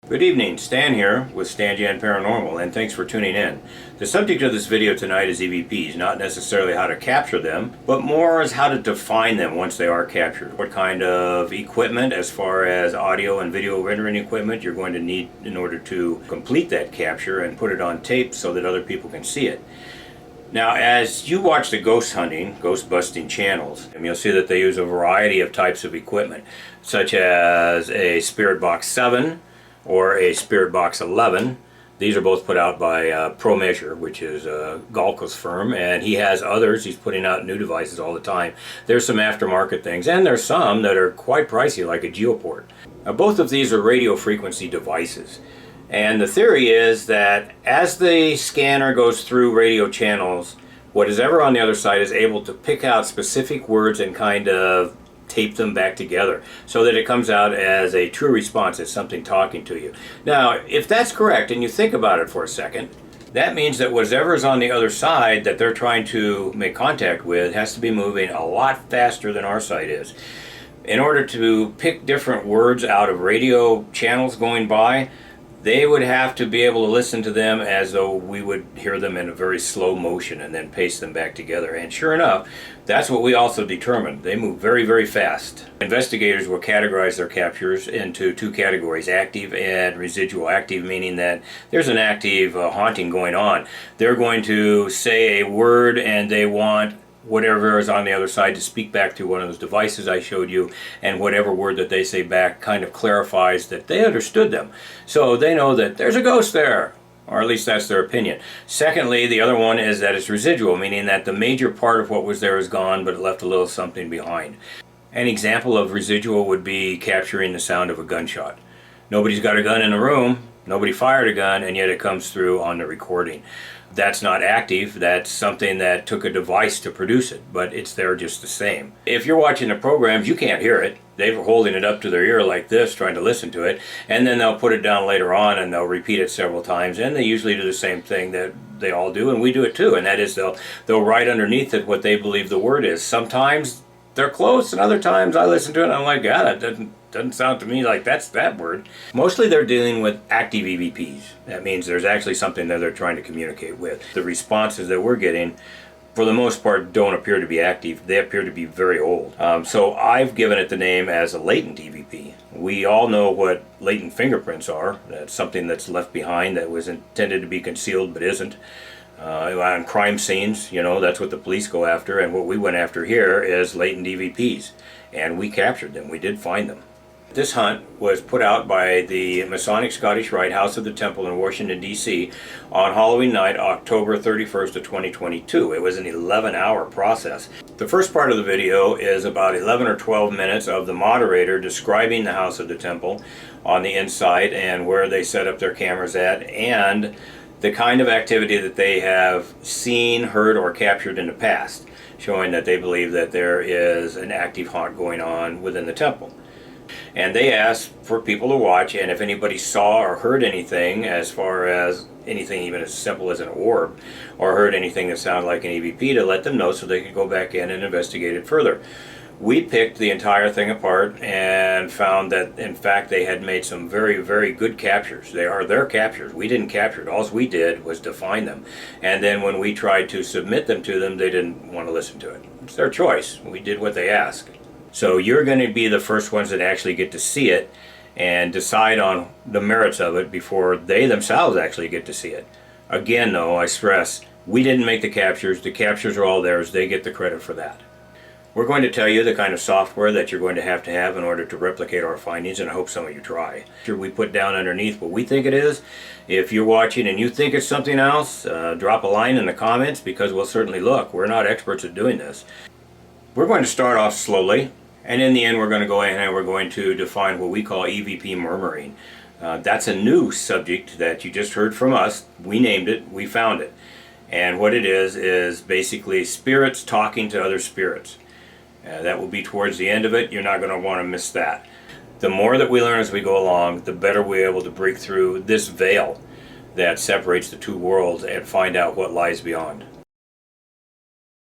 Good evening, Stan here with Stan Paranormal, and thanks for tuning in. The subject of this video tonight is EVPs, not necessarily how to capture them, but more as how to define them once they are captured. What kind of equipment, as far as audio and video rendering equipment, you're going to need in order to complete that capture and put it on tape so that other people can see it. Now, as you watch the ghost hunting, ghost busting channels, you'll see that they use a variety of types of equipment, such as a Spirit Box 7, or a Spirit Box 11. These are both put out by Pro Measure, which is Galco's firm, and he has others. He's putting out new devices all the time. There's some aftermarket things, and there's some that are quite pricey, like a Geoport. Now, both of these are radio frequency devices, and the theory is that as the scanner goes through radio channels, what is ever on the other side is able to pick out specific words and kind of tape them back together so that it comes out as a true response, as something talking to you. Now, if that's correct and you think about it for a second, that means that whatever is on the other side that they're trying to make contact with has to be moving a lot faster than our side is. In order to pick different words out of radio channels going by, they would have to be able to listen to them as though we would hear them in a very slow motion and then paste them back together. And sure enough, that's what we also determined. They move very, very fast. Investigators will categorize their captures into two categories, active and residual. Active meaning that there's an active haunting going on. They're going to say a word and they want whatever is on the other side to speak back through one of those devices I showed you, and whatever word that they say back kind of clarifies that they understood them. So they know that there's a ghost there, or at least that's their opinion. Secondly, the other one is that it's residual, meaning that the major part of what was there is gone, but it left a little something behind. An example of residual would be capturing the sound of a gunshot. Nobody's got a gun in the room, nobody fired a gun, and yet it comes through on the recording. That's not active, that's something that took a device to produce it, but it's there just the same. If you're watching the programs, you can't hear it. They're holding it up to their ear like this, trying to listen to it, and then they'll put it down later on and they'll repeat it several times, and they usually do the same thing that they all do, and we do it too, and that is they'll write underneath it what they believe the word is. Sometimes they're close, and other times I listen to it and I'm like, God, it doesn't sound to me like that's that word. Mostly they're dealing with active EVPs. That means there's actually something that they're trying to communicate with. The responses that we're getting, for the most part, don't appear to be active. They appear to be very old. So I've given it the name as a latent EVP. We all know what latent fingerprints are. That's something that's left behind that was intended to be concealed but isn't. On crime scenes, that's what the police go after, and what we went after here is latent EVPs, and we captured them. We did find them. This hunt was put out by the Masonic Scottish Rite House of the Temple in Washington, D.C. on Halloween night, October 31st of 2022. It was an 11-hour process. The first part of the video is about 11 or 12 minutes of the moderator describing the House of the Temple on the inside and where they set up their cameras at, and the kind of activity that they have seen, heard, or captured in the past, showing that they believe that there is an active haunt going on within the temple. And they asked for people to watch, and if anybody saw or heard anything, as far as anything even as simple as an orb, or heard anything that sounded like an EVP, to let them know so they could go back in and investigate it further. We picked the entire thing apart and found that, in fact, they had made some very, very good captures. They are their captures. We didn't capture it. All we did was define them. And then when we tried to submit them to them, they didn't want to listen to it. It's their choice. We did what they asked. So you're going to be the first ones that actually get to see it and decide on the merits of it before they themselves actually get to see it. Again, though, I stress, we didn't make the captures. The captures are all theirs. They get the credit for that. We're going to tell you the kind of software that you're going to have in order to replicate our findings, and I hope some of you try. We put down underneath what we think it is. If you're watching and you think it's something else, drop a line in the comments, because we'll certainly look. We're not experts at doing this. We're going to start off slowly, and in the end we're going to go in and we're going to define what we call EVP murmuring. That's a new subject that you just heard from us. We named it, we found it. And what it is basically spirits talking to other spirits. That will be towards the end of it. You're not going to want to miss that. The more that we learn as we go along, the better we're able to break through this veil that separates the two worlds and find out what lies beyond.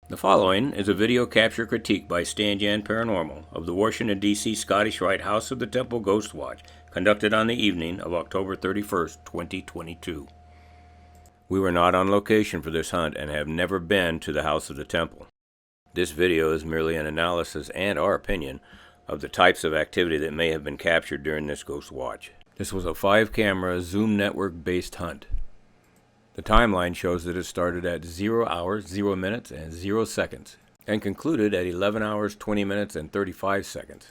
The following is a video capture critique by Stan Paranormal of the Washington, D.C. Scottish Rite House of the Temple Ghost Watch, conducted on the evening of October 31st, 2022. We were not on location for this hunt and have never been to the House of the Temple. This video is merely an analysis and our opinion of the types of activity that may have been captured during this ghost watch. This was a 5-camera Zoom network-based hunt. The timeline shows that it started at 0 hours, 0 minutes, and 0 seconds, and concluded at 11 hours, 20 minutes, and 35 seconds.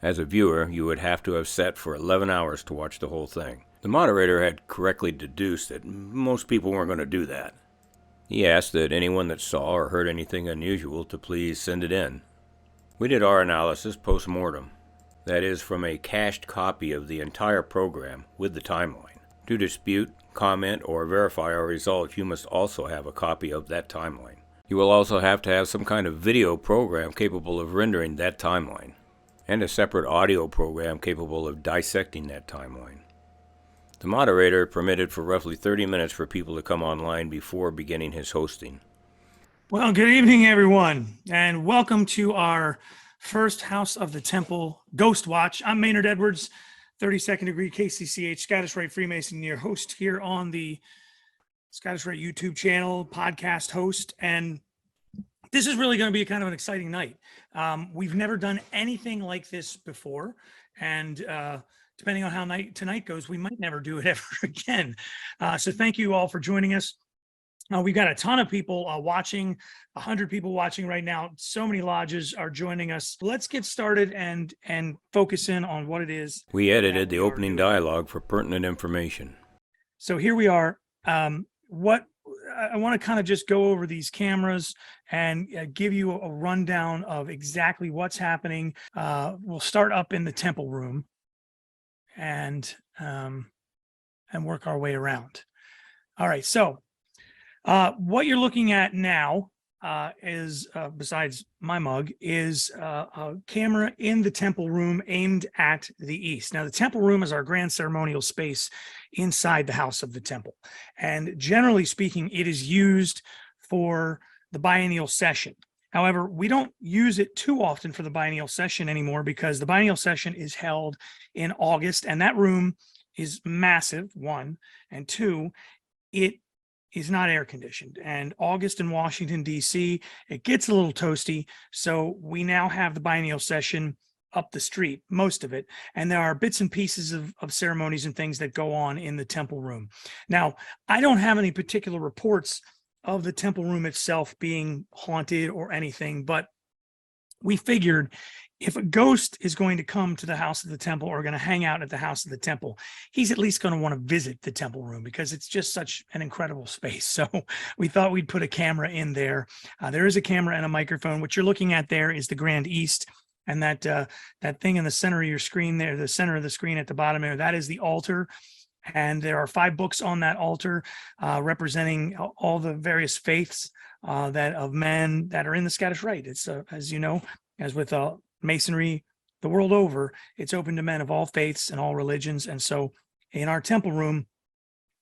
As a viewer, you would have to have set for 11 hours to watch the whole thing. The moderator had correctly deduced that most people weren't going to do that. He asked that anyone that saw or heard anything unusual to please send it in. We did our analysis post-mortem, that is, from a cached copy of the entire program with the timeline. To dispute, comment, or verify our results, you must also have a copy of that timeline. You will also have to have some kind of video program capable of rendering that timeline, and a separate audio program capable of dissecting that timeline. The moderator permitted for roughly 30 minutes for people to come online before beginning his hosting. Well, good evening, everyone, and welcome to our first House of the Temple Ghost Watch. I'm Maynard Edwards, 32nd degree KCCH, Scottish Rite Freemason, your host here on the Scottish Rite YouTube channel, podcast host, and this is really going to be kind of an exciting night. We've never done anything like this before, and depending on how tonight goes, we might never do it ever again. So thank you all for joining us. We've got a ton of people watching, 100 people watching right now. So many lodges are joining us. Let's get started and focus in on what it is. We edited the opening dialogue for pertinent information. So here we are. What I want to kind of just go over these cameras and give you a rundown of exactly what's happening. We'll start up in the temple room and work our way around. All right, so what you're looking at now is, besides my mug, is a camera in the temple room aimed at the east. Now, the temple room is our grand ceremonial space inside the House of the Temple. And generally speaking, it is used for the biennial session. However, we don't use it too often for the biennial session anymore because the biennial session is held in August, and that room is massive, 1, and 2, it is not air conditioned. And August in Washington, D.C., it gets a little toasty. So we now have the biennial session up the street, most of it. And there are bits and pieces of ceremonies and things that go on in the temple room. Now, I don't have any particular reports of the temple room itself being haunted or anything, but we figured if a ghost is going to come to the House of the Temple or going to hang out at the House of the Temple, he's at least going to want to visit the temple room because it's just such an incredible space. So we thought we'd put a camera in there. There is a camera and a microphone. What you're looking at there is the Grand East, and that thing in the center of your screen there, the center of the screen at the bottom there, that is the altar. And there are 5 books on that altar representing all the various faiths that of men that are in the Scottish Rite. It's, as you know, as with Masonry the world over, it's open to men of all faiths and all religions. And so in our temple room,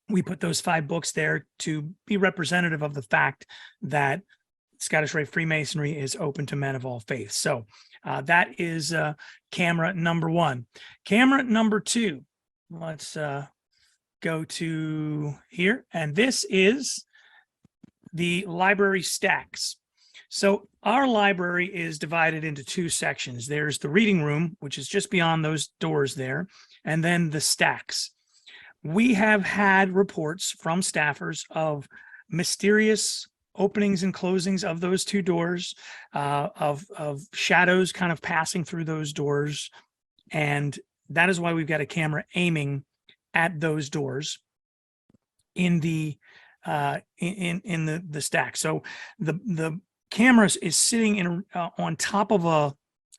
we put those 5 books there to be representative of the fact that Scottish Rite Freemasonry is open to men of all faiths. So that is camera number 1. Camera number 2, let's go to here. And this is the library stacks. So our library is divided into 2 sections. There's the reading room, which is just beyond those doors there, and then the stacks. We have had reports from staffers of mysterious openings and closings of those 2 doors, of shadows kind of passing through those doors, and that is why we've got a camera aiming at those doors in the stack. So the camera is sitting on top of a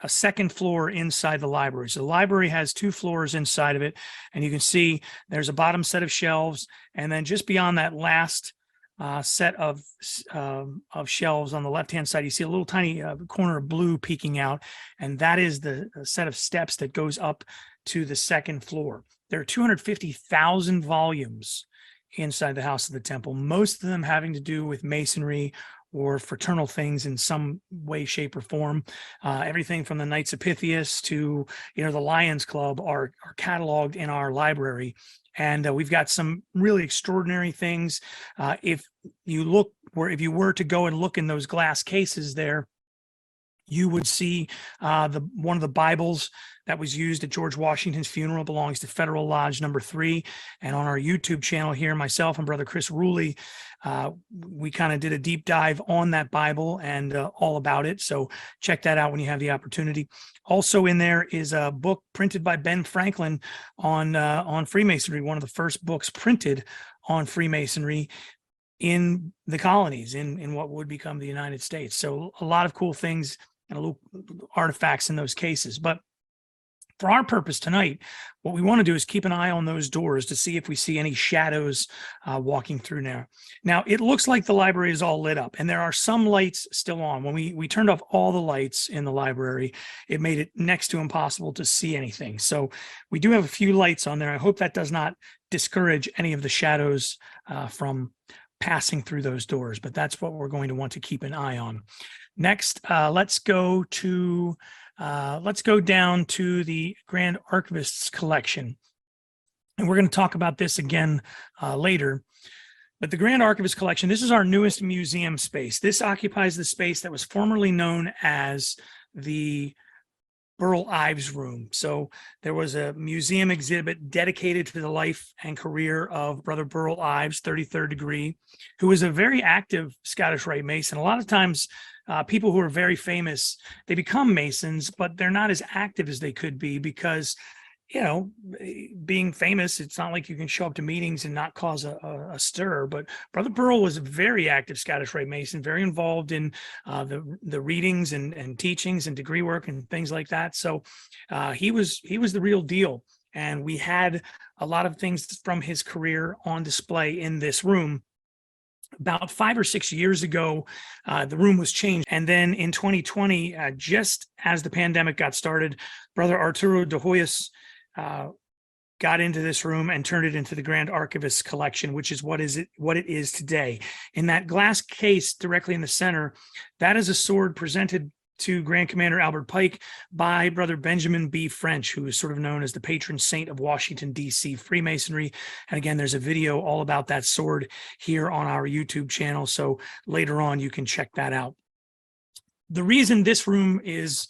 second floor inside the library. So the library has 2 floors inside of it, and you can see there's a bottom set of shelves, and then just beyond that last set of shelves on the left-hand side, you see a little tiny corner of blue peeking out, and that is the set of steps that goes up to the second floor. There are 250,000 volumes inside the House of the Temple, most of them having to do with Masonry or fraternal things in some way, shape, or form. Everything from the Knights of Pythias to, the Lions Club are cataloged in our library. And we've got some really extraordinary things. If you were to go and look in those glass cases there, you would see one of the Bibles that was used at George Washington's funeral belongs to Federal Lodge number 3. And on our YouTube channel here, myself and brother Chris Ruley, we kind of did a deep dive on that Bible and all about it. So check that out when you have the opportunity. Also in there is a book printed by Ben Franklin on Freemasonry, one of the first books printed on Freemasonry in the colonies, in what would become the United States. So a lot of cool things and little artifacts in those cases. But for our purpose tonight, what we want to do is keep an eye on those doors to see if we see any shadows walking through there. Now, it looks like the library is all lit up, and there are some lights still on. When we turned off all the lights in the library, it made it next to impossible to see anything. So we do have a few lights on there. I hope that does not discourage any of the shadows from passing through those doors, but that's what we're going to want to keep an eye on. Next, let's go down to the Grand Archivist's collection. And we're going to talk about this again later. But the Grand Archivist collection, this is our newest museum space. This occupies the space that was formerly known as the Burl Ives Room. So there was a museum exhibit dedicated to the life and career of Brother Burl Ives, 33rd degree, who was a very active Scottish Rite Mason. A lot of times, people who are very famous, they become Masons, but they're not as active as they could be because, being famous, it's not like you can show up to meetings and not cause a stir. But Brother Burl was a very active Scottish Rite Mason, very involved in the readings and teachings and degree work and things like that. So he was the real deal. And we had a lot of things from his career on display in this room. About 5 or 6 years ago, the room was changed. And then in 2020, just as the pandemic got started, Brother Arturo de Hoyos got into this room and turned it into the Grand Archivist's collection, which is what it is today. In that glass case directly in the center, that is a sword presented to Grand Commander Albert Pike by Brother Benjamin B. French, who is sort of known as the patron saint of Washington, D.C. Freemasonry. And again, there's a video all about that sword here on our YouTube channel. So later on, you can check that out. The reason this room is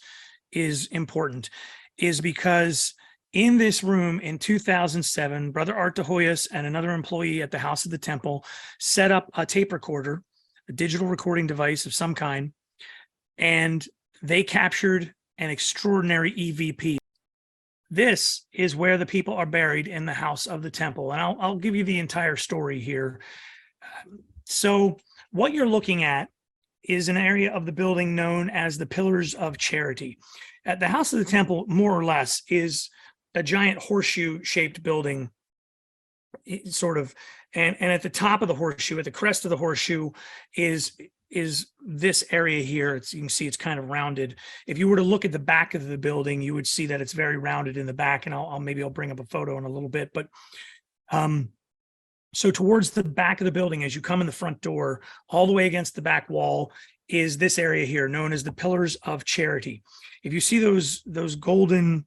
important is because in this room in 2007, Brother Art de Hoyos and another employee at the House of the Temple set up a tape recorder, a digital recording device of some kind, and they captured an extraordinary EVP. This is where the people are buried in the House of the Temple. And I'll give you the entire story here. So what you're looking at is an area of the building known as the Pillars of Charity. At the House of the Temple, more or less, is a giant horseshoe-shaped building, sort of, and at the top of the horseshoe, at the crest of the horseshoe, is this area here. You can see it's kind of rounded. If you were to look at the back of the building, you would see that it's very rounded in the back, and I'll bring up a photo in a little bit. But so towards the back of the building, as you come in the front door, all the way against the back wall is this area here, known as the Pillars of Charity. If you see those golden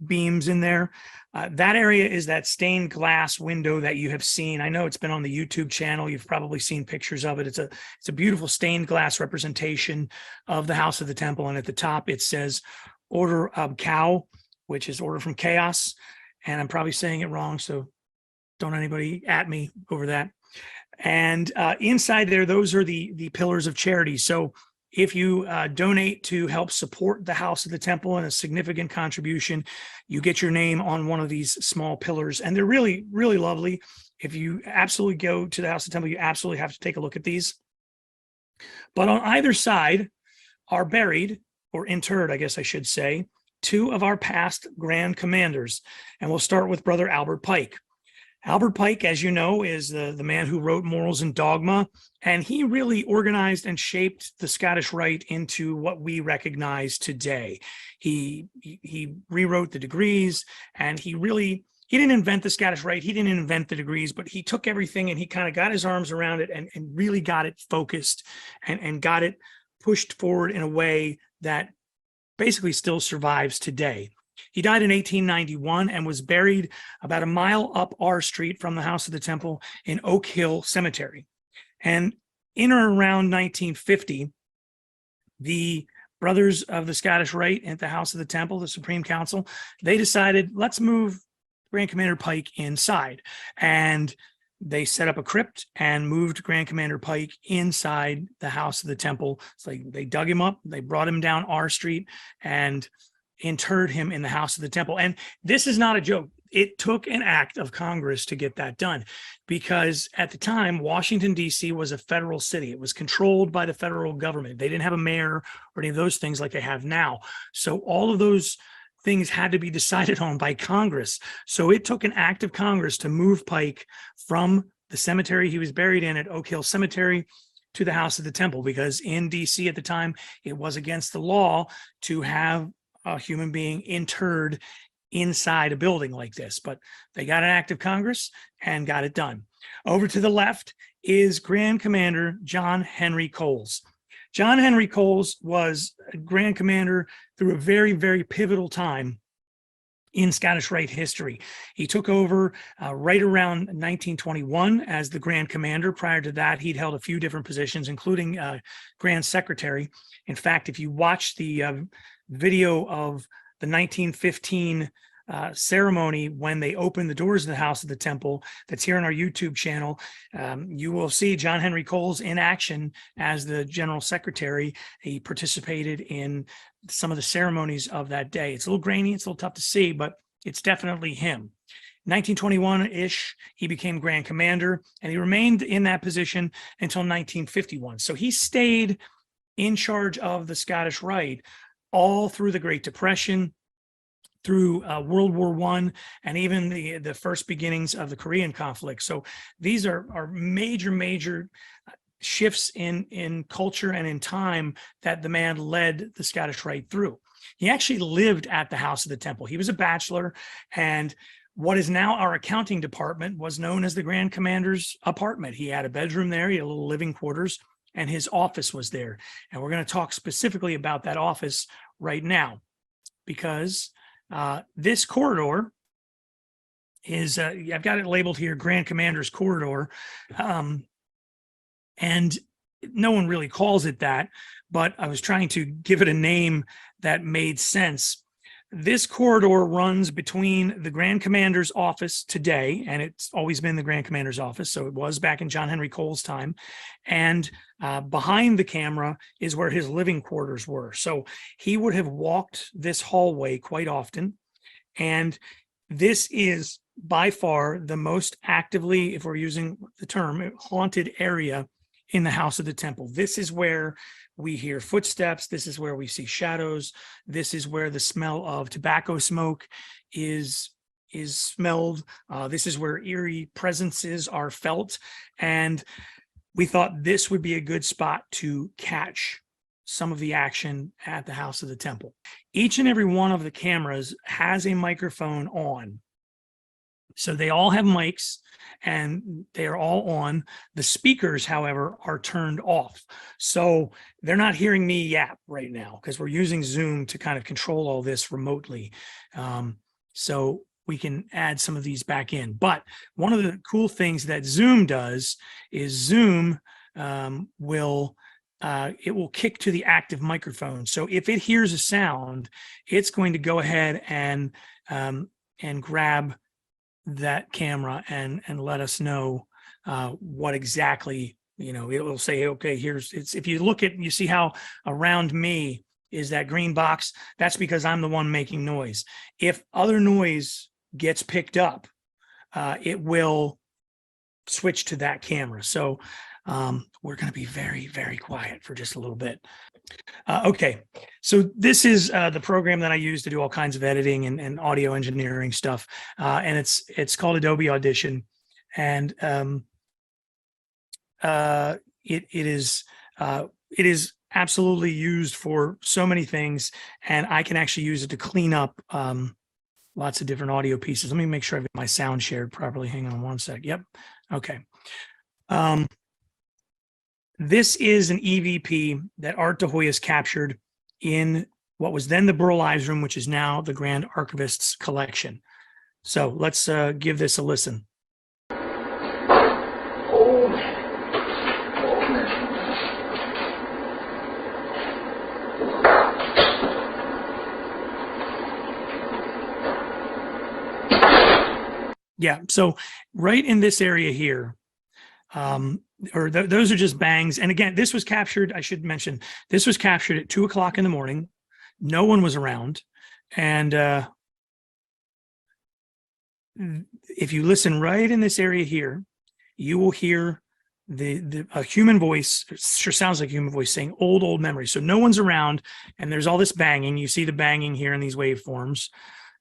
beams in there, that area is that stained glass window that you have seen. I know it's been on the YouTube channel. You've probably seen pictures of it. It's a beautiful stained glass representation of the House of the Temple. And at the top, it says Order of Cow, which is Order from Chaos. And I'm probably saying it wrong, so don't anybody at me over that. And inside there, those are the Pillars of Charity. So if you donate to help support the House of the Temple and a significant contribution, you get your name on one of these small pillars. And they're really, really lovely. If you absolutely go to the House of the Temple, you absolutely have to take a look at these. But on either side are buried, or interred, I guess I should say, 2 of our past Grand Commanders. And we'll start with Brother Albert Pike. Albert Pike, as you know, is the man who wrote Morals and Dogma, and he really organized and shaped the Scottish Rite into what we recognize today. He rewrote the degrees, and he really he didn't invent the Scottish Rite. He didn't invent the degrees, but he took everything and he kind of got his arms around it and really got it focused and got it pushed forward in a way that basically still survives today. He died in 1891 and was buried about a mile up R Street from the House of the Temple in Oak Hill Cemetery. And in or around 1950, the brothers of the Scottish Rite at the House of the Temple, the Supreme Council, they decided, let's move Grand Commander Pike inside. And they set up a crypt and moved Grand Commander Pike inside the House of the Temple. It's like they dug him up, they brought him down R Street and interred him in the House of the Temple. And this is not a joke. It took an act of Congress to get that done, because at the time, Washington, D.C. was a federal city. It was controlled by the federal government. They didn't have a mayor or any of those things like they have now. So all of those things had to be decided on by Congress. So it took an act of Congress to move Pike from the cemetery he was buried in at Oak Hill Cemetery to the House of the Temple, because in DC at the time, it was against the law to have a human being interred inside a building like this. But they got an act of Congress and got it done. Over to the left is Grand Commander John Henry Coles. John Henry Coles was a Grand Commander through a very, very pivotal time in Scottish Rite history. He took over right around 1921 as the Grand Commander. Prior to that, he'd held a few different positions, including Grand Secretary. In fact, if you watch the video of the 1915 ceremony when they opened the doors of the House of the Temple, that's here on our YouTube channel, you will see John Henry Coles in action as the General Secretary. He participated in some of the ceremonies of that day. It's a little grainy, it's a little tough to see, but it's definitely him. 1921-ish, he became Grand Commander, and he remained in that position until 1951. So he stayed in charge of the Scottish Rite all through the Great Depression, through World War I, and even the first beginnings of the Korean conflict. So these are major shifts in culture and in time that the man led the Scottish Rite through. He actually lived at the House of the Temple. He was a bachelor, and what is now our accounting department was known as the Grand Commander's apartment. He had a bedroom there, he had a little living quarters, and his office was there. And we're going to talk specifically about that office right now, because this corridor is, I've got it labeled here, Grand Commander's Corridor. And no one really calls it that, but I was trying to give it a name that made sense. This corridor runs between the Grand Commander's office today, and it's always been the Grand Commander's office, so it was back in John Henry Coles' time, and behind the camera is where his living quarters were. So he would have walked this hallway quite often, and this is by far the most actively, if we're using the term, haunted area in the House of the Temple. This is where we hear footsteps. This is where we see shadows. This is where the smell of tobacco smoke is smelled. This is where eerie presences are felt. And we thought this would be a good spot to catch some of the action at the House of the Temple. Each and every one of the cameras has a microphone on. So they all have mics and they are all on. The speakers, however, are turned off. So they're not hearing me yap right now because we're using Zoom to kind of control all this remotely. So we can add some of these back in. But one of the cool things that Zoom does is Zoom will kick to the active microphone. So if it hears a sound, it's going to go ahead and grab that camera and let us know what exactly, it will say, okay, if you look at, you see how around me is that green box, that's because I'm the one making noise. If other noise gets picked up, it will switch to that camera. So we're going to be very, very quiet for just a little bit. Okay, so this is the program that I use to do all kinds of editing and audio engineering stuff, and it's called Adobe Audition, and it is absolutely used for so many things, and I can actually use it to clean up lots of different audio pieces. Let me make sure I've got my sound shared properly. Hang on one sec. Yep. Okay. This is an EVP that Art DeHoyas captured in what was then the Burl Ives Room, which is now the Grand Archivist's collection. So let's give this a listen. Yeah, so right in this area here, those are just bangs. And again, this was captured, I should mention, this was captured at 2 o'clock in the morning. No one was around. And if you listen right in this area here, you will hear a human voice. It sure sounds like a human voice saying old memories. So no one's around, and there's all this banging. You see the banging here in these waveforms,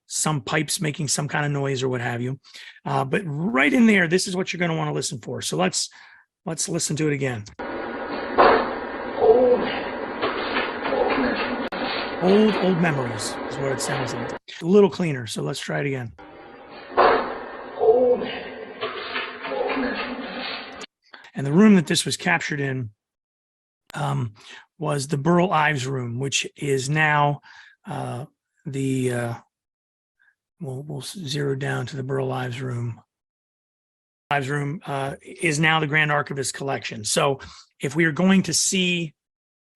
some pipes making some kind of noise or what have you. But right in there, this is what you're going to want to listen for. So let's listen to it again. Old memories is what it sounds like. A little cleaner. So let's try it again. And the room that this was captured in was the Burl Ives Room, which is now we'll zero down to the Burl Ives Room. Ives Room is now the Grand Archivist collection. So if we are going to see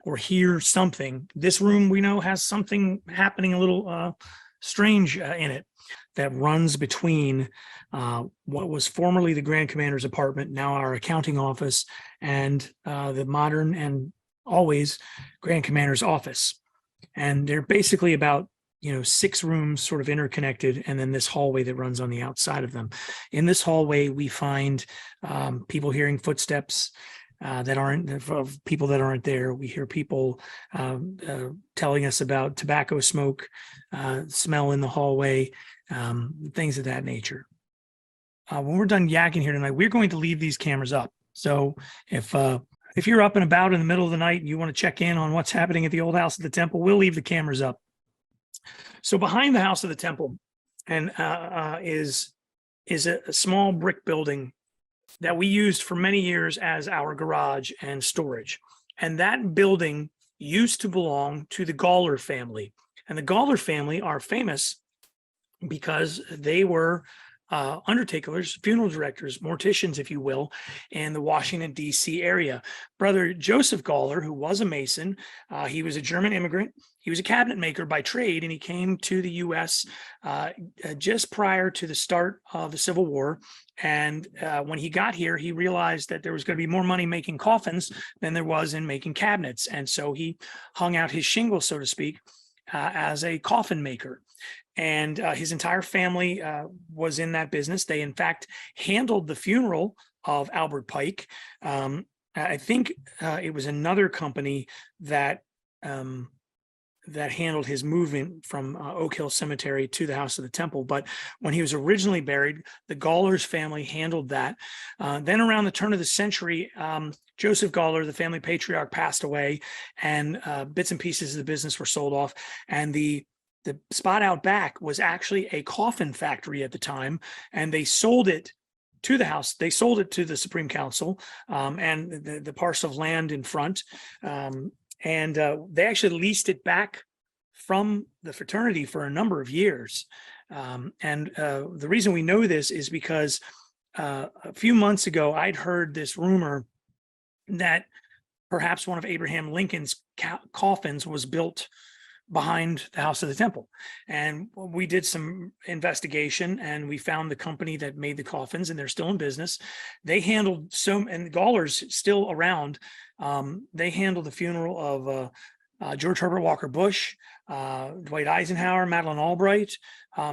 or hear something, this room we know has something happening a little strange in it that runs between what was formerly the Grand Commander's apartment, now our accounting office, and the modern and always Grand Commander's office. And they're basically about 6 rooms sort of interconnected, and then this hallway that runs on the outside of them. In this hallway, we find people hearing footsteps that aren't of people that aren't there. We hear people telling us about tobacco smoke, smell in the hallway, things of that nature. When we're done yakking here tonight, we're going to leave these cameras up. So if you're up and about in the middle of the night and you want to check in on what's happening at the old house of the temple, we'll leave the cameras up. So behind the house of the temple and is a small brick building that we used for many years as our garage and storage. And that building used to belong to the Gawler family. And the Gawler family are famous because they were undertakers, funeral directors, morticians, if you will, in the Washington, D.C. area. Brother Joseph Gawler, who was a Mason, he was a German immigrant. He was a cabinet maker by trade, and he came to the U.S. Just prior to the start of the Civil War. And when he got here, he realized that there was going to be more money making coffins than there was in making cabinets. And so he hung out his shingle, so to speak, as a coffin maker. And his entire family was in that business. They, in fact, handled the funeral of Albert Pike. I think it was another company that handled his movement from Oak Hill Cemetery to the House of the Temple. But when he was originally buried, the Gawler's family handled that. Then around the turn of the century, Joseph Gawler, the family patriarch, passed away, and bits and pieces of the business were sold off. And the spot out back was actually a coffin factory at the time, and they sold it to the house. They sold it to the Supreme Council and the parcel of land in front. And they actually leased it back from the fraternity for a number of years. And the reason we know this is because a few months ago, I'd heard this rumor that perhaps one of Abraham Lincoln's coffins was built behind the House of the Temple. And we did some investigation, and we found the company that made the coffins, and they're still in business. They handled and Gawler's still around. They handled the funeral of George Herbert Walker Bush, Dwight Eisenhower, Madeleine Albright.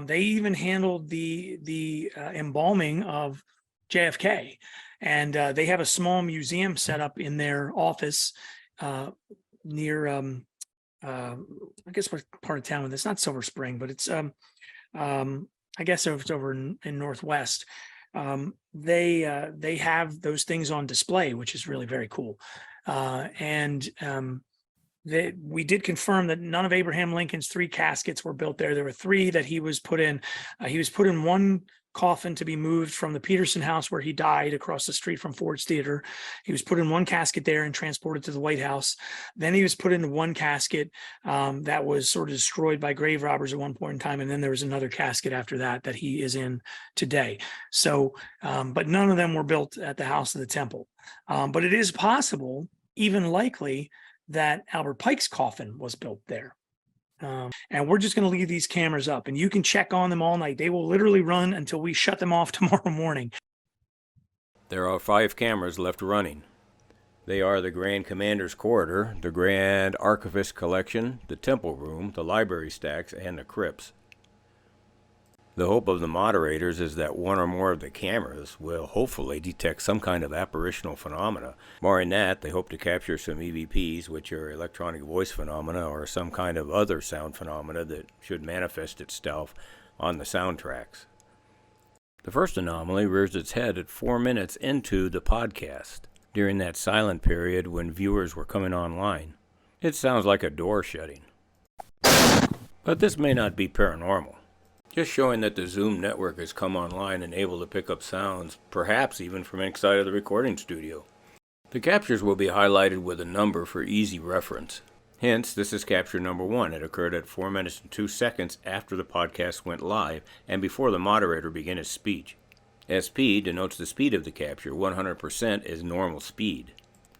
They even handled the embalming of JFK. And they have a small museum set up in their office near I guess what part of town it's not Silver Spring, but it's I guess it's over in Northwest. They have those things on display, which is really very cool. And we did confirm that none of Abraham Lincoln's 3 caskets were built there. There were 3 that he was put in. He was put in one coffin to be moved from the Peterson house where he died across the street from Ford's Theater. He was put in one casket there and transported to the White House. Then he was put into one casket that was sort of destroyed by grave robbers at one point in time. And then there was another casket after that he is in today. So, but none of them were built at the House of the Temple. But it is possible, even likely, that Albert Pike's coffin was built there. And we're just going to leave these cameras up, and you can check on them all night. They will literally run until we shut them off tomorrow morning. There are 5 cameras left running. They are the Grand Commander's Corridor, the Grand Archivist Collection, the Temple Room, the Library Stacks, and the Crypts. The hope of the moderators is that one or more of the cameras will hopefully detect some kind of apparitional phenomena. Barring that, they hope to capture some EVPs, which are electronic voice phenomena, or some kind of other sound phenomena that should manifest itself on the soundtracks. The first anomaly rears its head at 4 minutes into the podcast, during that silent period when viewers were coming online. It sounds like a door shutting. But this may not be paranormal. Just showing that the Zoom network has come online and able to pick up sounds, perhaps even from inside of the recording studio. The captures will be highlighted with a number for easy reference. Hence, this is capture number 1. It occurred at 4 minutes and 2 seconds after the podcast went live and before the moderator began his speech. SP denotes the speed of the capture. 100% is normal speed.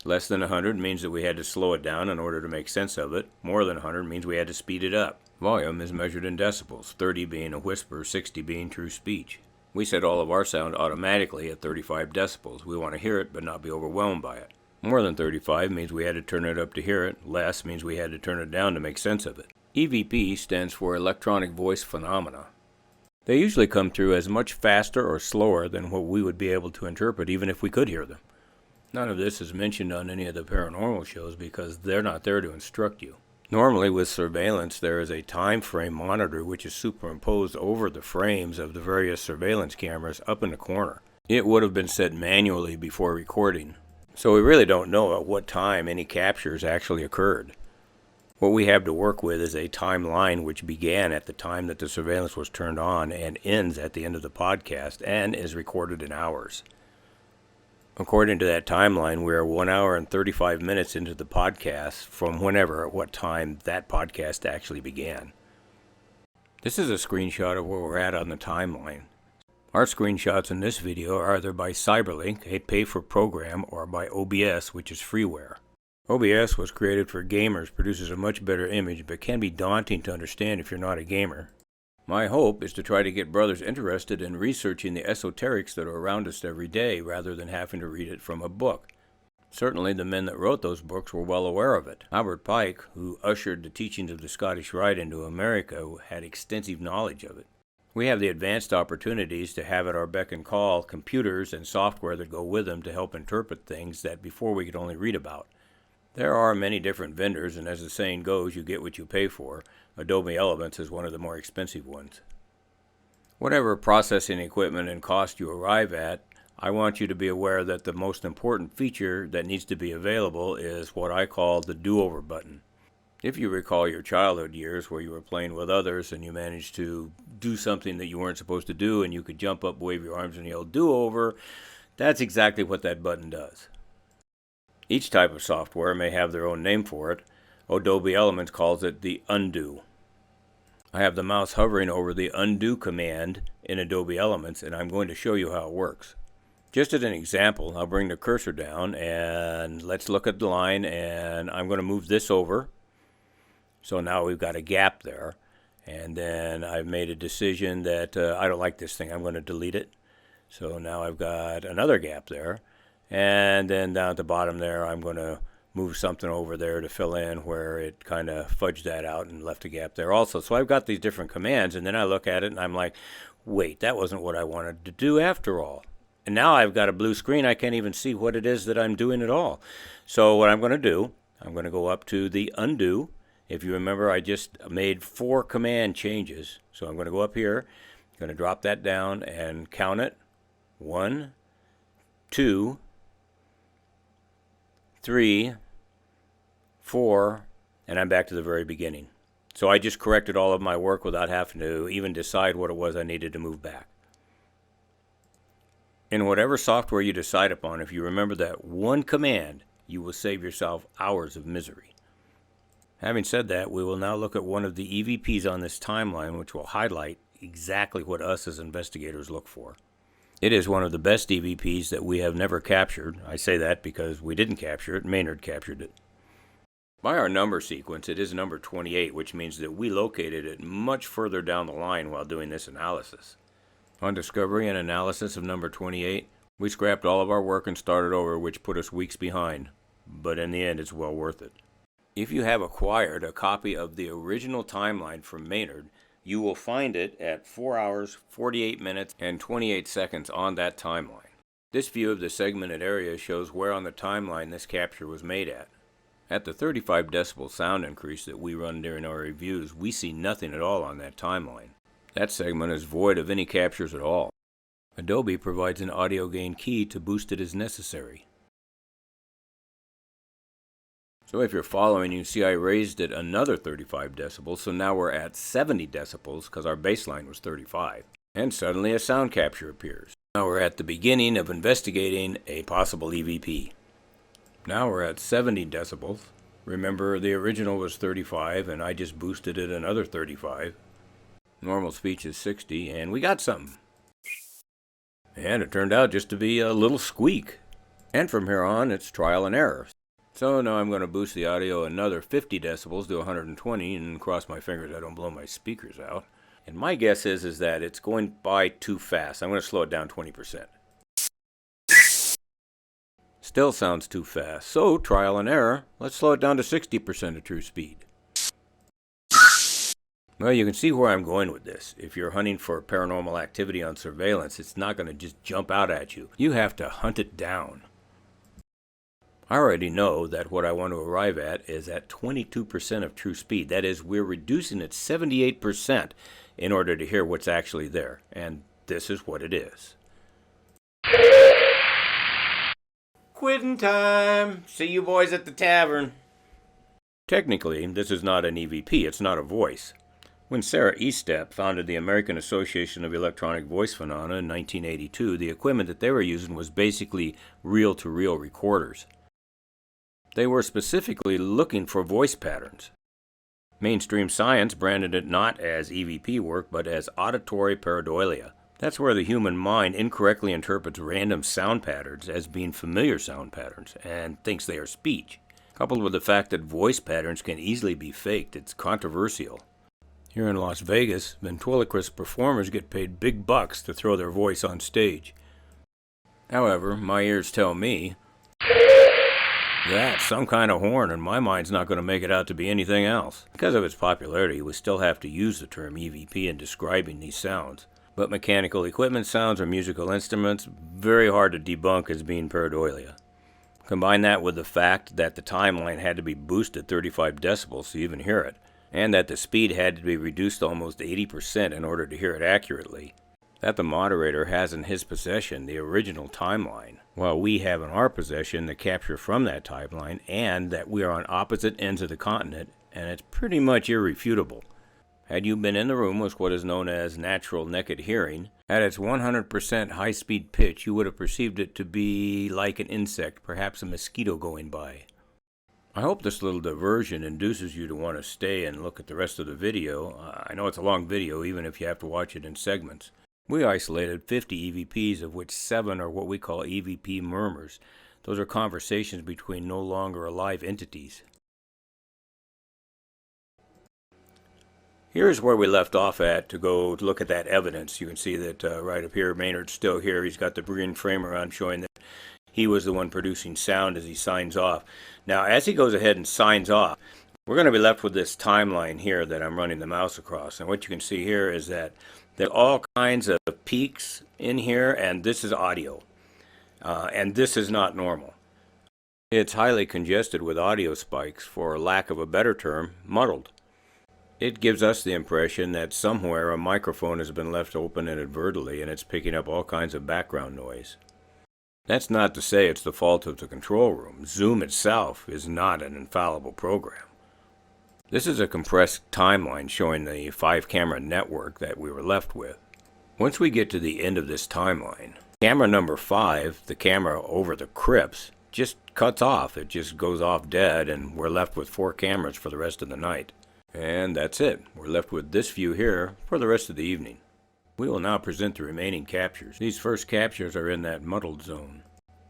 Less than 100 means that we had to slow it down in order to make sense of it. More than 100 means we had to speed it up. Volume is measured in decibels, 30 being a whisper, 60 being true speech. We set all of our sound automatically at 35 decibels. We want to hear it but not be overwhelmed by it. More than 35 means we had to turn it up to hear it. Less means we had to turn it down to make sense of it. EVP stands for Electronic Voice Phenomena. They usually come through as much faster or slower than what we would be able to interpret even if we could hear them. None of this is mentioned on any of the paranormal shows because they're not there to instruct you. Normally with surveillance there is a time frame monitor which is superimposed over the frames of the various surveillance cameras up in the corner. It would have been set manually before recording, so we really don't know at what time any captures actually occurred. What we have to work with is a timeline which began at the time that the surveillance was turned on and ends at the end of the podcast and is recorded in hours. According to that timeline, we are 1 hour and 35 minutes into the podcast from whenever, at what time that podcast actually began. This is a screenshot of where we're at on the timeline. Our screenshots in this video are either by Cyberlink, a pay-for-program, or by OBS, which is freeware. OBS was created for gamers, produces a much better image, but can be daunting to understand if you're not a gamer. My hope is to try to get brothers interested in researching the esoterics that are around us every day rather than having to read it from a book. Certainly the men that wrote those books were well aware of it. Albert Pike, who ushered the teachings of the Scottish Rite into America, had extensive knowledge of it. We have the advanced opportunities to have at our beck and call computers and software that go with them to help interpret things that before we could only read about. There are many different vendors, and as the saying goes, you get what you pay for. Adobe Elements is one of the more expensive ones. Whatever processing equipment and cost you arrive at, I want you to be aware that the most important feature that needs to be available is what I call the do-over button. If you recall your childhood years where you were playing with others and you managed to do something that you weren't supposed to do and you could jump up, wave your arms and yell do-over, that's exactly what that button does. Each type of software may have their own name for it. Adobe Elements calls it the undo. I have the mouse hovering over the undo command in Adobe Elements, and I'm going to show you how it works. Just as an example, I'll bring the cursor down and let's look at the line, and I'm going to move this over. So now we've got a gap there, and then I've made a decision that I don't like this thing. I'm going to delete it. So now I've got another gap there. And then down at the bottom there, I'm going to move something over there to fill in where it kind of fudged that out and left a gap there also. So I've got these different commands, and then I look at it and I'm like, wait, that wasn't what I wanted to do after all. And now I've got a blue screen. I can't even see what it is that I'm doing at all. So what I'm going to do, I'm going to go up to the undo. If you remember, I just made 4 command changes. So I'm going to go up here, going to drop that down and count it. 1, 2, 3, 4, and I'm back to the very beginning. So I just corrected all of my work without having to even decide what it was I needed to move back. In whatever software you decide upon, if you remember that one command, you will save yourself hours of misery. Having said that, we will now look at one of the EVPs on this timeline, which will highlight exactly what us as investigators look for. It is one of the best EVPs that we have never captured. I say that because we didn't capture it, Maynard captured it. By our number sequence, it is number 28, which means that we located it much further down the line while doing this analysis. On discovery and analysis of number 28, we scrapped all of our work and started over, which put us weeks behind. But in the end, it's well worth it. If you have acquired a copy of the original timeline from Maynard, you will find it at 4 hours, 48 minutes, and 28 seconds on that timeline. This view of the segmented area shows where on the timeline this capture was made at. At the 35 decibel sound increase that we run during our reviews, we see nothing at all on that timeline. That segment is void of any captures at all. Adobe provides an audio gain key to boost it as necessary. So if you're following, you see I raised it another 35 decibels, so now we're at 70 decibels because our baseline was 35. And suddenly a sound capture appears. Now we're at the beginning of investigating a possible EVP. Now we're at 70 decibels. Remember, the original was 35 and I just boosted it another 35. Normal speech is 60 and we got something. And it turned out just to be a little squeak. And from here on, it's trial and error. So now I'm going to boost the audio another 50 decibels to 120 and cross my fingers I don't blow my speakers out. And my guess is that it's going by too fast. I'm going to slow it down 20%. Still sounds too fast. So trial and error. Let's slow it down to 60% of true speed. Well, you can see where I'm going with this. If you're hunting for paranormal activity on surveillance, it's not going to just jump out at you. You have to hunt it down. I already know that what I want to arrive at is at 22% of true speed. That is, we're reducing it 78% in order to hear what's actually there. And this is what it is. Quitting time. See you boys at the tavern. Technically, this is not an EVP. It's not a voice. When Sarah Estep founded the American Association of Electronic Voice Phenomena in 1982, the equipment that they were using was basically reel-to-reel recorders. They were specifically looking for voice patterns. Mainstream science branded it not as EVP work, but as auditory pareidolia. That's where the human mind incorrectly interprets random sound patterns as being familiar sound patterns and thinks they are speech. Coupled with the fact that voice patterns can easily be faked, it's controversial. Here in Las Vegas, ventriloquist performers get paid big bucks to throw their voice on stage. However, my ears tell me that's some kind of horn, and my mind's not going to make it out to be anything else. Because of its popularity, we still have to use the term EVP in describing these sounds. But mechanical equipment sounds or musical instruments, very hard to debunk as being pareidolia. Combine that with the fact that the timeline had to be boosted 35 decibels to even hear it, and that the speed had to be reduced almost 80% in order to hear it accurately. That the moderator has in his possession the original timeline, while we have in our possession the capture from that timeline, and that we are on opposite ends of the continent, and it's pretty much irrefutable. Had you been in the room with what is known as natural naked hearing, at its 100% high-speed pitch, you would have perceived it to be like an insect, perhaps a mosquito going by. I hope this little diversion induces you to want to stay and look at the rest of the video. I know it's a long video, even if you have to watch it in segments. We isolated 50 EVPs, of which 7 are what we call EVP murmurs. Those are conversations between no longer alive entities. Here's where we left off at to go look at that evidence. You can see that right up here, Maynard's still here. He's got the green frame around showing that he was the one producing sound as he signs off. Now, as he goes ahead and signs off, we're going to be left with this timeline here that I'm running the mouse across. And what you can see here is that there are all kinds of peaks in here, and this is audio. And this is not normal. It's highly congested with audio spikes, for lack of a better term, muddled. It gives us the impression that somewhere a microphone has been left open inadvertently and it's picking up all kinds of background noise. That's not to say it's the fault of the control room. Zoom itself is not an infallible program. This is a compressed timeline showing the 5-camera network that we were left with. Once we get to the end of this timeline, camera number 5, the camera over the crypts, just cuts off. It just goes off dead, and we're left with 4 cameras for the rest of the night. And that's it. We're left with this view here for the rest of the evening. We will now present the remaining captures. These first captures are in that muddled zone.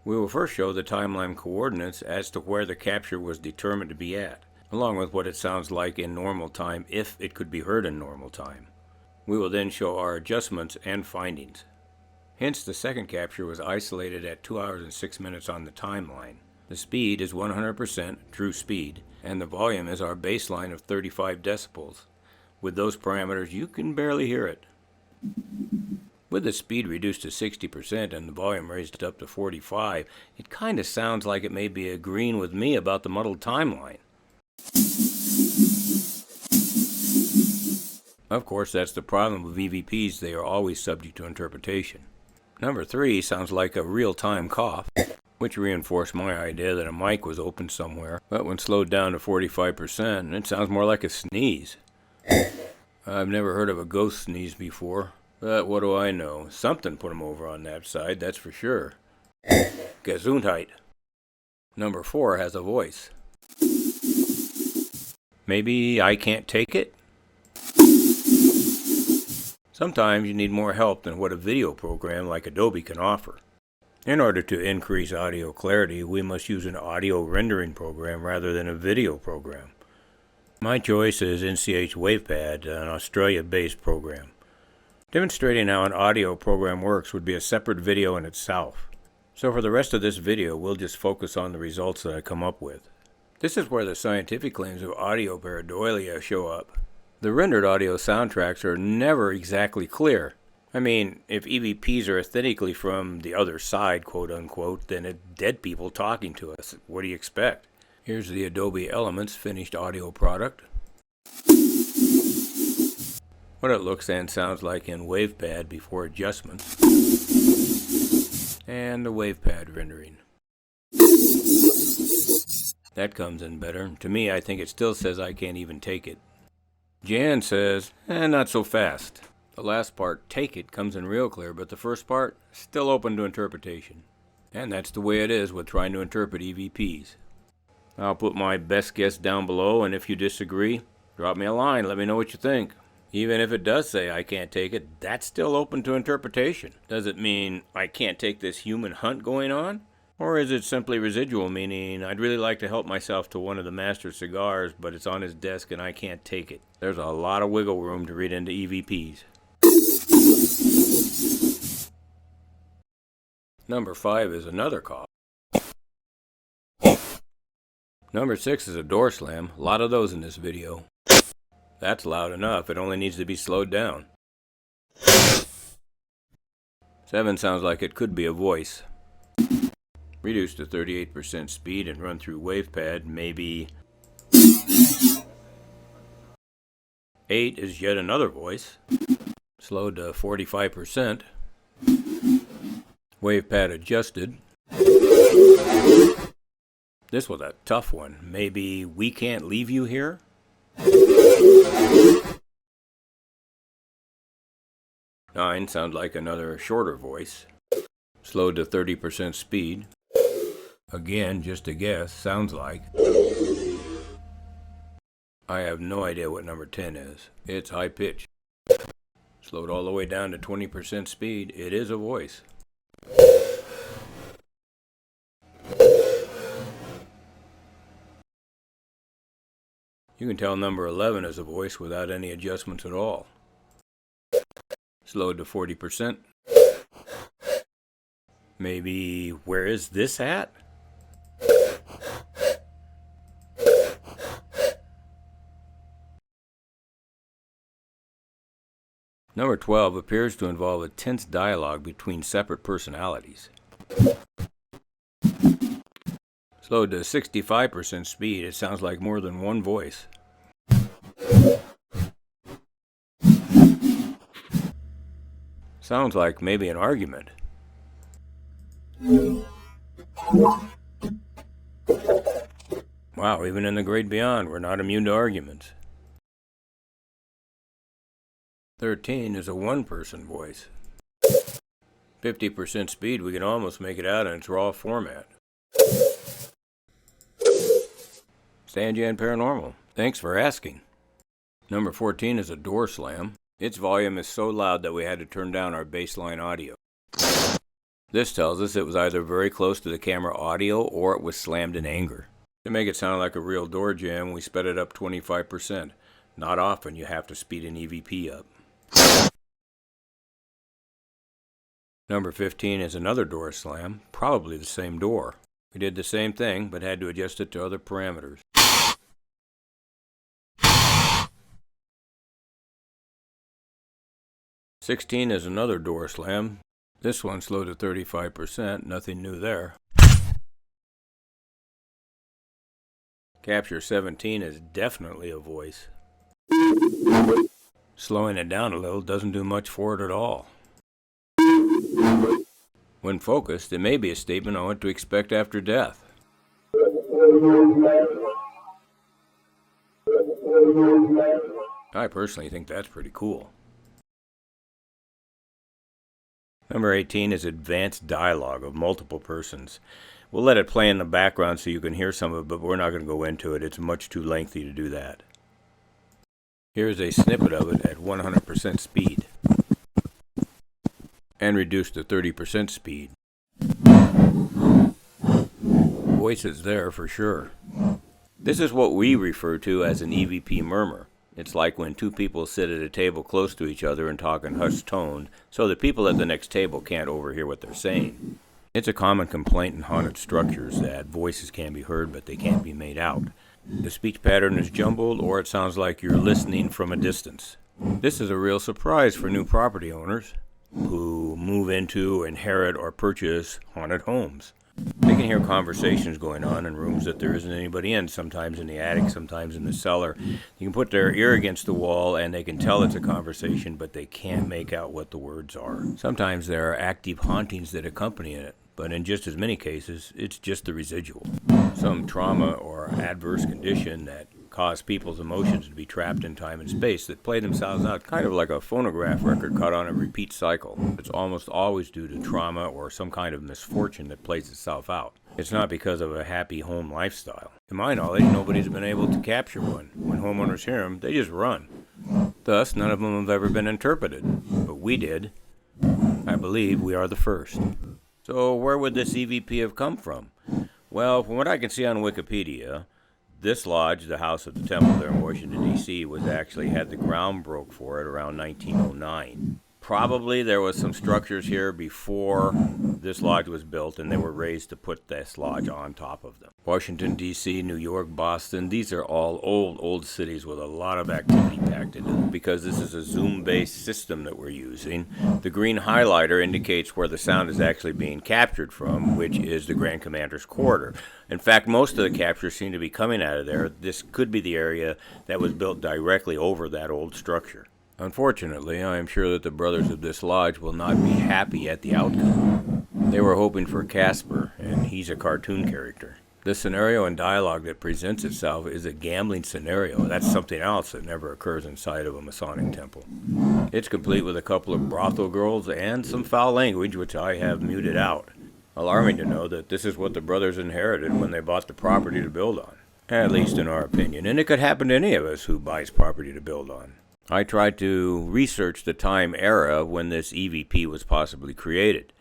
We will first show the timeline coordinates as to where the capture was determined to be at, along with what it sounds like in normal time if it could be heard in normal time. We will then show our adjustments and findings. Hence, the second capture was isolated at 2 hours and 6 minutes on the timeline. The speed is 100% true speed, and the volume is our baseline of 35 decibels. With those parameters, you can barely hear it. With the speed reduced to 60% and the volume raised up to 45, it kind of sounds like it may be agreeing with me about the muddled timeline. Of course, that's the problem with EVPs. They are always subject to interpretation. Number 3 sounds like a real-time cough, which reinforced my idea that a mic was open somewhere, but when slowed down to 45%, it sounds more like a sneeze. I've never heard of a ghost sneeze before, but what do I know? Something put him over on that side, that's for sure. Gesundheit. Number 4 has a voice. Maybe I can't take it? Sometimes you need more help than what a video program like Adobe can offer. In order to increase audio clarity, we must use an audio rendering program rather than a video program. My choice is NCH WavePad, an Australia-based program. Demonstrating how an audio program works would be a separate video in itself. So for the rest of this video, we'll just focus on the results that I come up with. This is where the scientific claims of audio pareidolia show up. The rendered audio soundtracks are never exactly clear. I mean, if EVPs are authentically from the other side, quote unquote, then it's dead people talking to us. What do you expect? Here's the Adobe Elements finished audio product. What it looks and sounds like in WavePad before adjustments. And the WavePad rendering. That comes in better. To me, I think it still says I can't even take it. Jan says, not so fast. The last part, take it, comes in real clear, but the first part, still open to interpretation. And that's the way it is with trying to interpret EVPs. I'll put my best guess down below, and if you disagree, drop me a line, let me know what you think. Even if it does say I can't take it, that's still open to interpretation. Does it mean I can't take this human hunt going on? Or is it simply residual, meaning I'd really like to help myself to one of the master cigars, but it's on his desk and I can't take it? There's a lot of wiggle room to read into EVPs. Number 5 is another cough. Number 6 is a door slam. A lot of those in this video. That's loud enough. It only needs to be slowed down. 7 sounds like it could be a voice. Reduced to 38% speed and run through WavePad, maybe. 8 is yet another voice. Slowed to 45%. WavePad adjusted. This was a tough one. Maybe we can't leave you here? 9 sounds like another shorter voice. Slowed to 30% speed. Again, just a guess, sounds like. I have no idea what number 10 is. It's high pitch. Slowed all the way down to 20% speed. It is a voice. You can tell number 11 is a voice without any adjustments at all. Slowed to 40%. Maybe, where is this at? Number 12 appears to involve a tense dialogue between separate personalities. Slowed to 65% speed, it sounds like more than one voice. Sounds like maybe an argument. Wow, even in the great beyond, we're not immune to arguments. 13 is a one-person voice. 50% speed, we can almost make it out in its raw format. Stanjan Paranormal, thanks for asking. Number 14 is a door slam. Its volume is so loud that we had to turn down our baseline audio. This tells us it was either very close to the camera audio or it was slammed in anger. To make it sound like a real door jam, we sped it up 25%. Not often you have to speed an EVP up. Number 15 is another door slam, probably the same door. We did the same thing, but had to adjust it to other parameters. "16 is another door slam. This one slowed to 35%, nothing new there. Capture 17 is definitely a voice. Slowing it down a little doesn't do much for it at all. When focused, it may be a statement on what to expect after death. I personally think that's pretty cool. Number 18 is advanced dialogue of multiple persons. We'll let it play in the background so you can hear some of it, but we're not going to go into it. It's much too lengthy to do that. Here's a snippet of it at 100% speed. And reduced to 30% speed. Voice is there for sure. This is what we refer to as an EVP murmur. It's like when two people sit at a table close to each other and talk in hushed tone, so the people at the next table can't overhear what they're saying. It's a common complaint in haunted structures that voices can be heard, but they can't be made out. The speech pattern is jumbled, or it sounds like you're listening from a distance. This is a real surprise for new property owners who move into, inherit, or purchase haunted homes. They can hear conversations going on in rooms that there isn't anybody in, sometimes in the attic, sometimes in the cellar. You can put their ear against the wall and they can tell it's a conversation, but they can't make out what the words are. Sometimes there are active hauntings that accompany it, but in just as many cases, it's just the residual. Some trauma or adverse condition that cause people's emotions to be trapped in time and space that play themselves out, kind of like a phonograph record caught on a repeat cycle. It's almost always due to trauma or some kind of misfortune that plays itself out. It's not because of a happy home lifestyle. To my knowledge, nobody's been able to capture one. When homeowners hear them, they just run. Thus, none of them have ever been interpreted. But we did. I believe we are the first. So where would this EVP have come from? Well, from what I can see on Wikipedia, this lodge, the House of the Temple there in Washington, D.C., was actually had the ground broke for it around 1909. Probably there was some structures here before this lodge was built, and they were raised to put this lodge on top of them. Washington, D.C., New York, Boston, these are all old cities with a lot of activity packed into them. Because this is a Zoom-based system that we're using, the green highlighter indicates where the sound is actually being captured from, which is the Grand Commander's Quarter. In fact, most of the captures seem to be coming out of there. This could be the area that was built directly over that old structure. Unfortunately, I am sure that the brothers of this lodge will not be happy at the outcome. They were hoping for Casper, and he's a cartoon character. The scenario and dialogue that presents itself is a gambling scenario. That's something else that never occurs inside of a Masonic temple. It's complete with a couple of brothel girls and some foul language, which I have muted out. Alarming to know that this is what the brothers inherited when they bought the property to build on. At least in our opinion, and it could happen to any of us who buys property to build on. I tried to research the time era when this EVP was possibly created.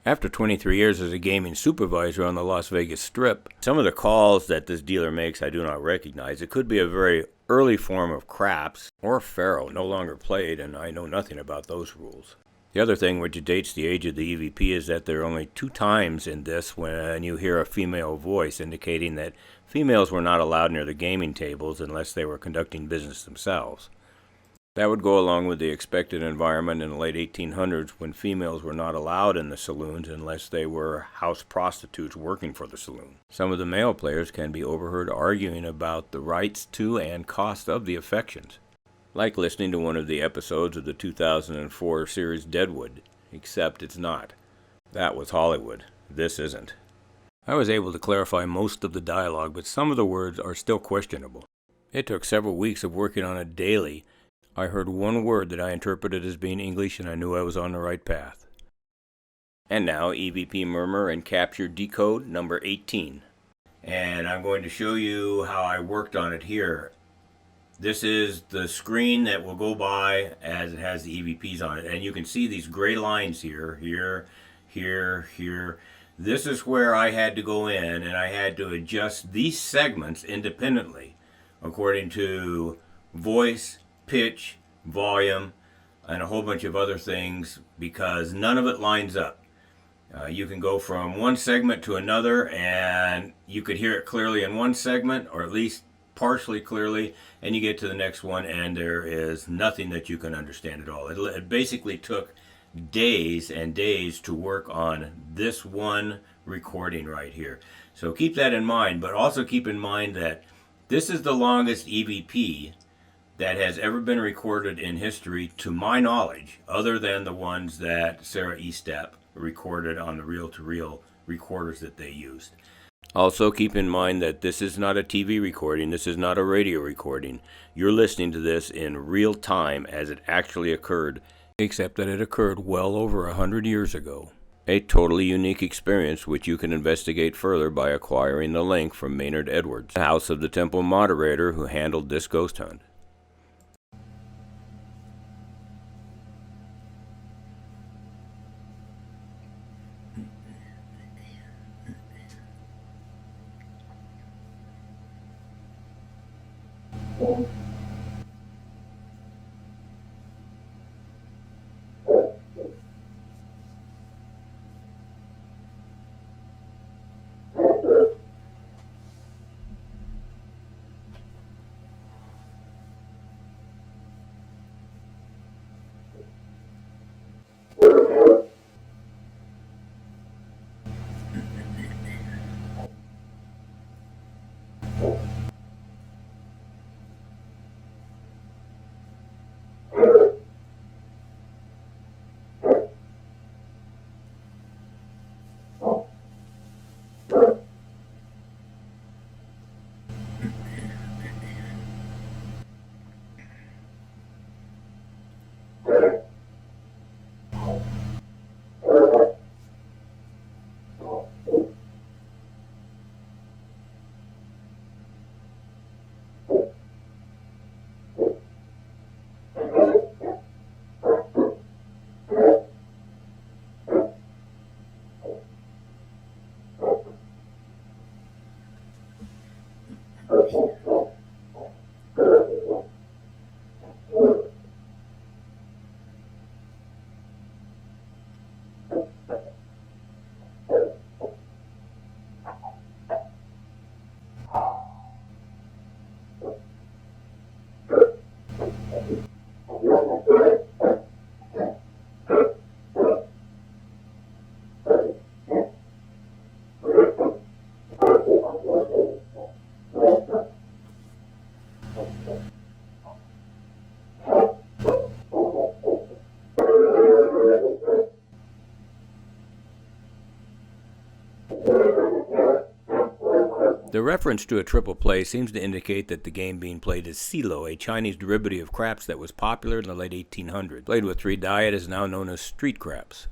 After 23 years as a gaming supervisor on the Las Vegas Strip, some of the calls that this dealer makes I do not recognize. It could be a very early form of craps or faro, no longer played, and I know nothing about those rules. The other thing which dates the age of the EVP is that there are only 2 times in this when you hear a female voice, indicating that females were not allowed near the gaming tables unless they were conducting business themselves. That would go along with the expected environment in the late 1800s when females were not allowed in the saloons unless they were house prostitutes working for the saloon. Some of the male players can be overheard arguing about the rights to and cost of the affections, like listening to one of the episodes of the 2004 series Deadwood, except it's not. That was Hollywood. This isn't. I was able to clarify most of the dialogue, but some of the words are still questionable. It took several weeks of working on it daily. I heard one word that I interpreted as being English, and I knew I was on the right path. And now, EVP Murmur and Capture Decode number 18. And I'm going to show you how I worked on it here. This is the screen that will go by as it has the EVPs on it. And you can see these gray lines here, here. This is where I had to go in and I had to adjust these segments independently according to voice, pitch, volume, and a whole bunch of other things because none of it lines up. You can go from one segment to another and you could hear it clearly in one segment, or at least partially clearly, and you get to the next one and there is nothing that you can understand at all. It basically took days and days to work on this one recording right here. So keep that in mind, but also keep in mind that this is the longest EVP that has ever been recorded in history to my knowledge, other than the ones that Sarah Estep recorded on the reel-to-reel recorders that they used. Also keep in mind that this is not a TV recording, this is not a radio recording. You're listening to this in real time as it actually occurred, except that it occurred well over 100 years ago. A totally unique experience which you can investigate further by acquiring the link from Maynard Edwards, the House of the Temple moderator who handled this ghost hunt. The reference to a triple play seems to indicate that the game being played is Silo, a Chinese derivative of craps that was popular in the late 1800s. Played with 3 die, it is now known as street craps.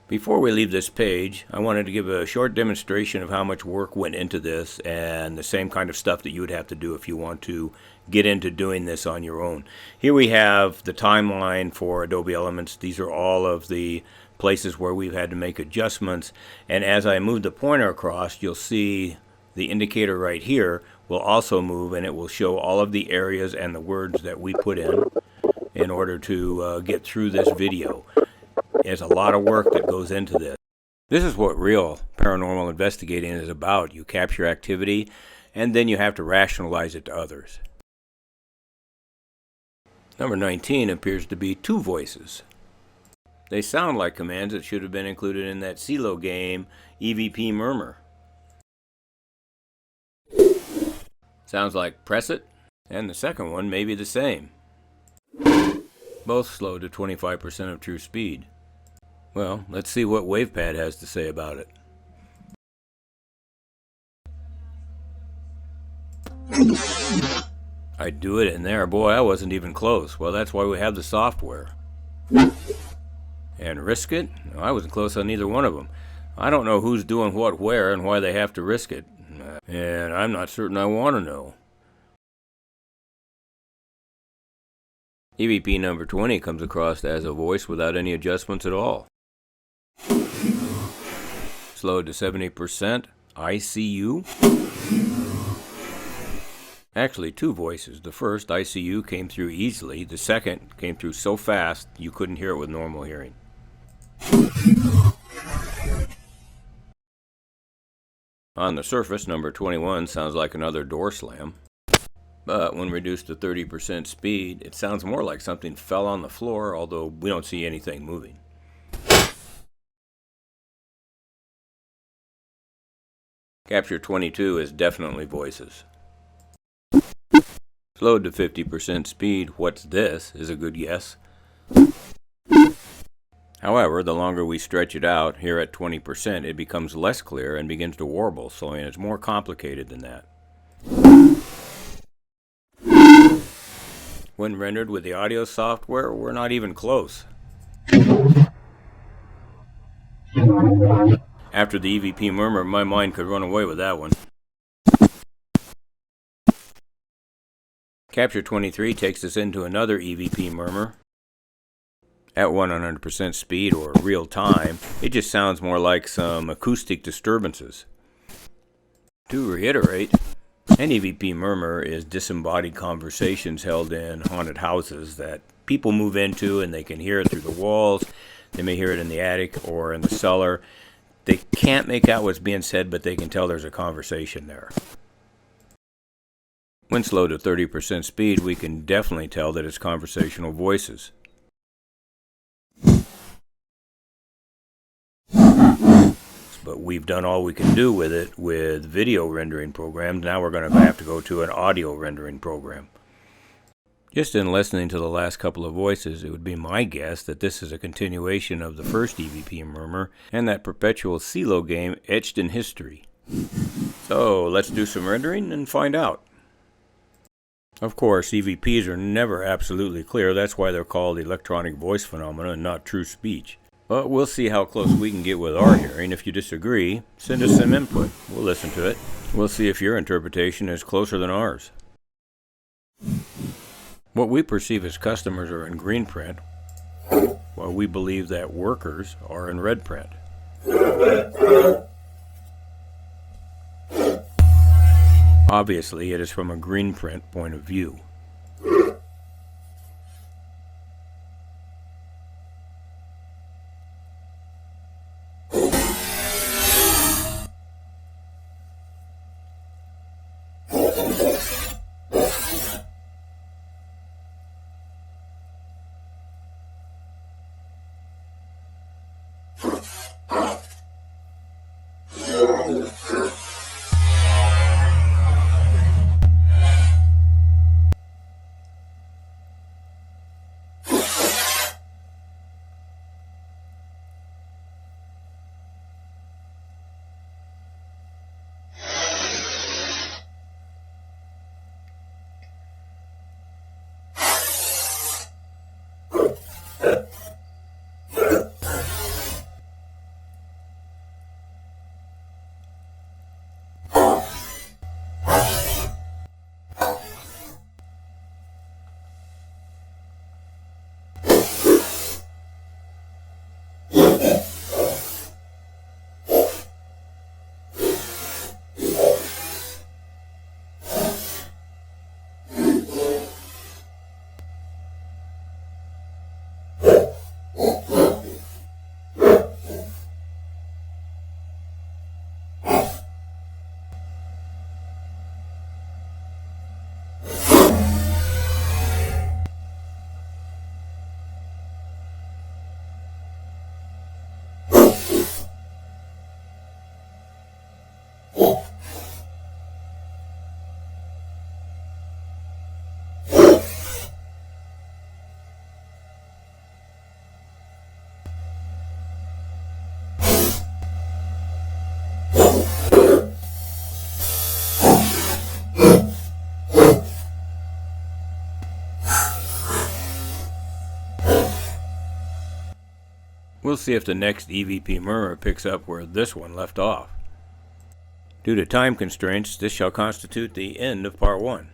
Before we leave this page, I wanted to give a short demonstration of how much work went into this and the same kind of stuff that you would have to do if you want to get into doing this on your own. Here we have the timeline for Adobe Elements. These are all of the places where we've had to make adjustments, and as I move the pointer across, you'll see the indicator right here will also move, and it will show all of the areas and the words that we put in order to get through this video. There's a lot of work that goes into this. This is what real paranormal investigating is about. You capture activity, and then you have to rationalize it to others. Number 19 appears to be two voices. They sound like commands that should have been included in that CeeLo game, EVP Murmur. Sounds like press it, and the second one may be the same. Both slowed to 25% of true speed. Well, let's see what WavePad has to say about it. I'd do it in there. Boy, I wasn't even close. Well, that's why we have the software. And risk it? No, I wasn't close on either one of them. I don't know who's doing what where and why they have to risk it. And I'm not certain I want to know. EVP number 20 comes across as a voice without any adjustments at all. Slowed to 70%. ICU. Actually, two voices. The first, ICU, came through easily. The second came through so fast you couldn't hear it with normal hearing. On the surface, number 21 sounds like another door slam. But when reduced to 30% speed, it sounds more like something fell on the floor, although we don't see anything moving. Capture 22 is definitely voices. Slowed to 50% speed, what's this, is a good guess. However, the longer we stretch it out, here at 20%, it becomes less clear and begins to warble, so it's more complicated than that. When rendered with the audio software, we're not even close. After the EVP Murmur, my mind could run away with that one. Capture 23 takes us into another EVP Murmur. At 100% speed, or real time, it just sounds more like some acoustic disturbances. To reiterate, an EVP Murmur is disembodied conversations held in haunted houses that people move into, and they can hear it through the walls. They may hear it in the attic or in the cellar. They can't make out what's being said, but they can tell there's a conversation there. When slowed to 30% speed, we can definitely tell that it's conversational voices. But we've done all we can do with it with video rendering programs. Now we're going to have to go to an audio rendering program. Just in listening to the last couple of voices, it would be my guess that this is a continuation of the first EVP Murmur and that perpetual CeeLo game etched in history. So let's do some rendering and find out. Of course, EVPs are never absolutely clear. That's why they're called electronic voice phenomena and not true speech. But we'll see how close we can get with our hearing. If you disagree, send us some input. We'll listen to it. We'll see if your interpretation is closer than ours. What we perceive as customers are in green print, while we believe that workers are in red print. Obviously, it is from a green print point of view. We'll see if the next EVP murmur picks up where this one left off. Due to time constraints, this shall constitute the end of Part 1.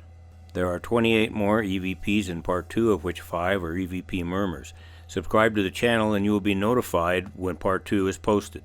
There are 28 more EVPs in Part 2, of which 5 are EVP murmurs. Subscribe to the channel and you will be notified when Part 2 is posted.